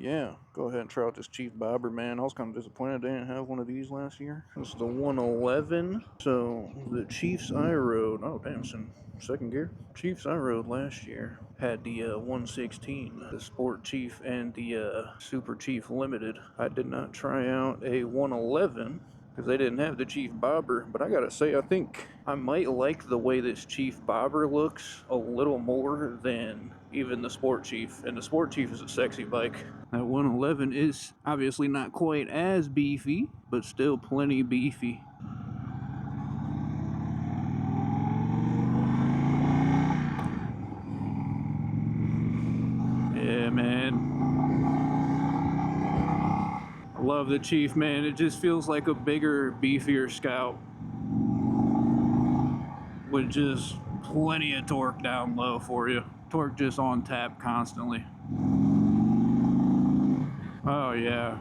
yeah, go ahead and try out this Chief Bobber, man. I was kind of disappointed I didn't have one of these last year. This is the 111. So the Chiefs I rode, oh damn, it's in second gear. Chiefs I rode last year had the 116, the Sport Chief and the Super Chief Limited. I did not try out a 111 because they didn't have the Chief Bobber, but I gotta say, I think I might like the way this Chief Bobber looks a little more than even the Sport Chief, and the Sport Chief is a sexy bike. That 111 is obviously not quite as beefy, but still plenty beefy. Yeah, man. I love the Chief, man. It just feels like a bigger, beefier Scout with just plenty of torque down low for you. Torque just on tap constantly. Oh yeah,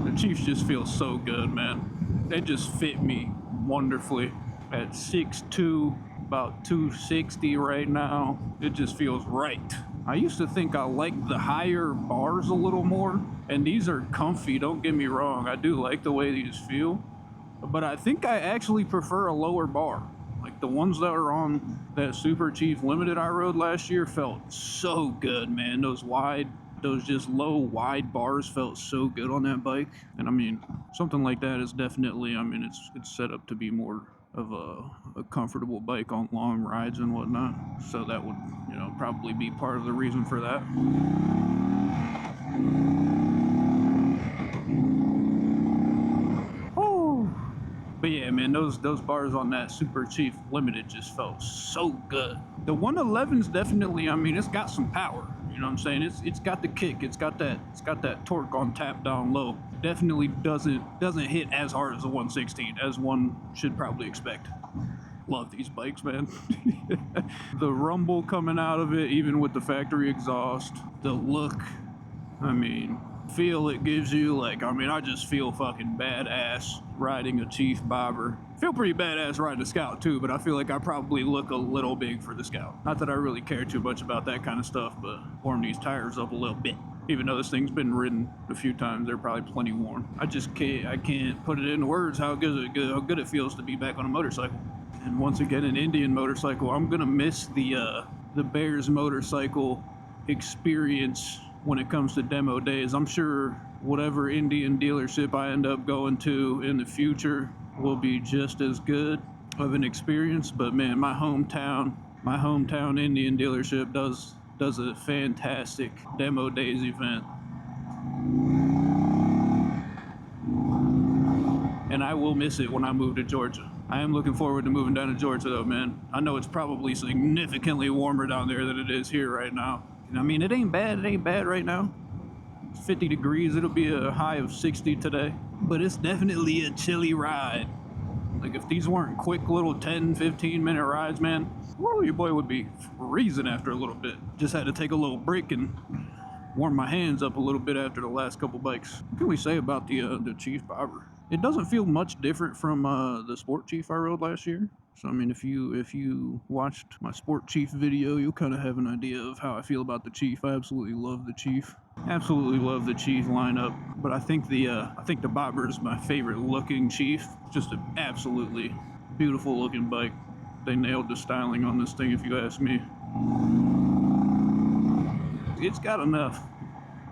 the Chiefs just feel so good, man. They just fit me wonderfully. At 6'2", about 260 right now, it just feels right. I used to think I liked the higher bars a little more, and these are comfy, don't get me wrong. I do like the way these feel, but I think I actually prefer a lower bar. Like the ones that are on that Super Chief Limited I rode last year felt so good, man. Those just low, wide bars felt so good on that bike. And I mean, something like that is definitely, I mean, it's set up to be more of a comfortable bike on long rides and whatnot. So that would, you know, probably be part of the reason for that. But yeah, man, those bars on that Super Chief Limited just felt so good. The 111's definitely, I mean, it's got some power. You know what I'm saying? It's got the kick. It's got that torque on tap down low. Definitely doesn't hit as hard as the 116, as one should probably expect. Love these bikes, man. The rumble coming out of it, even with the factory exhaust, the look, I mean, feel it gives you, like, I mean, I just feel fucking badass riding a Chief Bobber. Feel pretty badass riding a Scout too, but I feel like I probably look a little big for the Scout. Not that I really care too much about that kind of stuff, but warm these tires up a little bit. Even though this thing's been ridden a few times, they're probably plenty warm. I can't put it into words how good it feels to be back on a motorcycle. And once again, an Indian motorcycle. I'm gonna miss the Bears motorcycle experience when it comes to demo days. I'm sure whatever Indian dealership I end up going to in the future will be just as good of an experience. But man, my hometown Indian dealership does a fantastic demo days event. And I will miss it when I move to Georgia. I am looking forward to moving down to Georgia though, man. I know it's probably significantly warmer down there than it is here right now. I mean, it ain't bad right now. It's 50 degrees, it'll be a high of 60 today. But it's definitely a chilly ride. Like if these weren't quick little 10, 15 minute rides, man, whoa, your boy would be freezing after a little bit. Just had to take a little break and warm my hands up a little bit after the last couple bikes. What can we say about the Chief Bobber? It doesn't feel much different from the Sport Chief I rode last year. So I mean, if you watched my Sport Chief video, you'll kind of have an idea of how I feel about the Chief. I absolutely love the Chief. Absolutely love the Chief lineup. But I think the Bobber is my favorite looking Chief. Just an absolutely beautiful looking bike. They nailed the styling on this thing, if you ask me. It's got enough.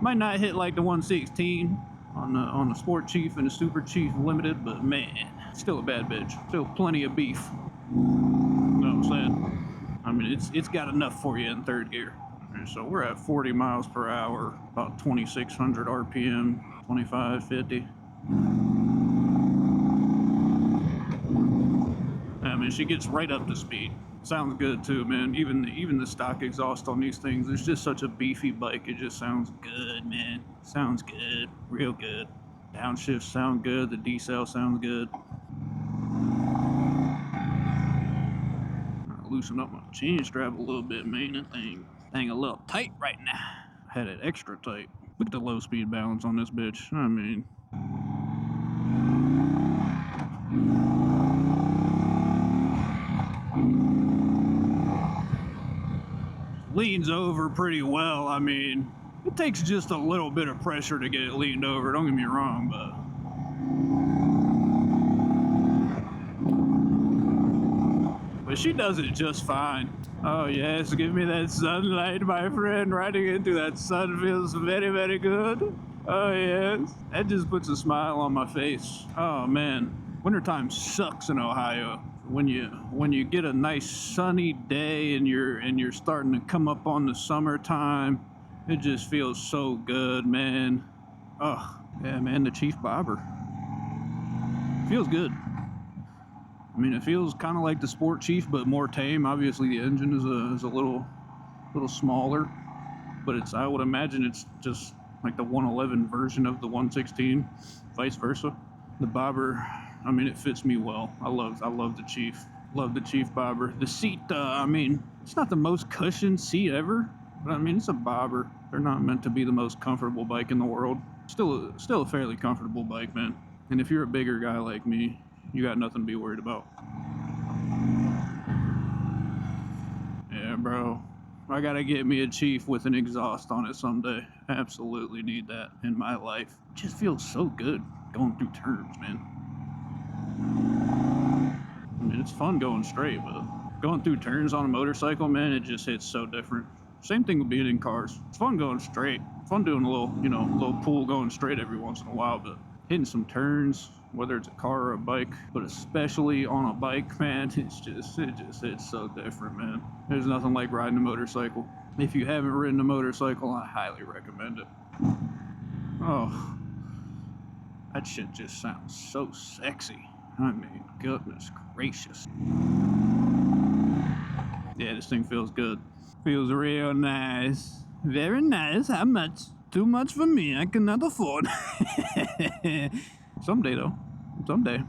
Might not hit like the 116 on the Sport Chief and the Super Chief Limited, but man, still a bad bitch. Still plenty of beef. You know what I'm saying? I mean, it's got enough for you in third gear. So we're at 40 miles per hour, about 2,600 RPM, 25, 50. I mean, she gets right up to speed. Sounds good too, man. Even the stock exhaust on these things, it's just such a beefy bike. It just sounds good, man. Sounds good, real good. Downshifts sound good. The decel sounds good. I'll loosen up my chin strap a little bit, man. That thing a little tight right now. I had it extra tight. Look at the low speed balance on this bitch. I mean, leans over pretty well. I mean, It takes just a little bit of pressure to get it leaned over, don't get me wrong, but she does it just fine. Oh yes, give me that sunlight, my friend. Riding into that sun feels very, very good. Oh yes, that just puts a smile on my face. Oh man, wintertime sucks in Ohio. When you get a nice sunny day and you're starting to come up on the summertime, it just feels so good, man. Oh yeah, man, the Chief Bobber feels good. I mean, it feels kind of like the Sport Chief, but more tame. Obviously, the engine is a little smaller, but I would imagine it's just like the 111 version of the 116, vice versa. The bobber, I mean, it fits me well. I love the Chief. Love the Chief bobber. The seat, I mean, it's not the most cushioned seat ever, but I mean, it's a bobber. They're not meant to be the most comfortable bike in the world. Still a fairly comfortable bike, man. And if you're a bigger guy like me, you got nothing to be worried about. Yeah, bro. I gotta get me a Chief with an exhaust on it someday. Absolutely need that in my life. It just feels so good going through turns, man. I mean, it's fun going straight, but going through turns on a motorcycle, man, it just hits so different. Same thing with being in cars. It's fun going straight. Fun doing a little pull going straight every once in a while, but hitting some turns, whether it's a car or a bike, but especially on a bike, man, it just hits so different, man. There's nothing like riding a motorcycle. If you haven't ridden a motorcycle, I highly recommend it. Oh, that shit just sounds so sexy. I mean, goodness gracious. Yeah, this thing feels good. Feels real nice. Very nice. How much? Too much for me. I cannot afford. Someday, though. Someday.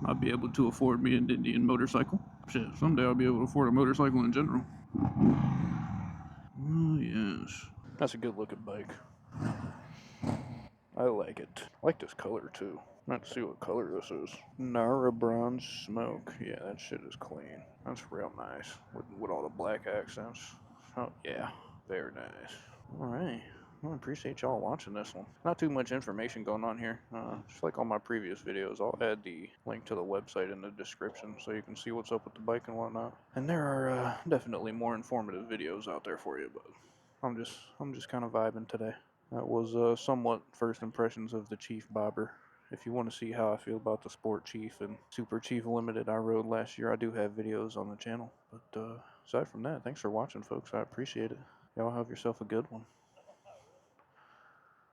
I'll be able to afford me an Indian motorcycle. Shit, someday I'll be able to afford a motorcycle in general. Oh, yes. That's a good looking bike. I like it. I like this color, too. Not to see what color this is. Nara Bronze Smoke. Yeah, that shit is clean. That's real nice. With all the black accents. Oh, yeah. Very nice. Alright. Well, I appreciate y'all watching this one. Not too much information going on here. Just like all my previous videos, I'll add the link to the website in the description so you can see what's up with the bike and whatnot. And there are definitely more informative videos out there for you, but I'm just kind of vibing today. That was somewhat first impressions of the Chief Bobber. If you want to see how I feel about the Sport Chief and Super Chief Limited I rode last year, I do have videos on the channel. But aside from that, thanks for watching, folks. I appreciate it. Y'all have yourself a good one.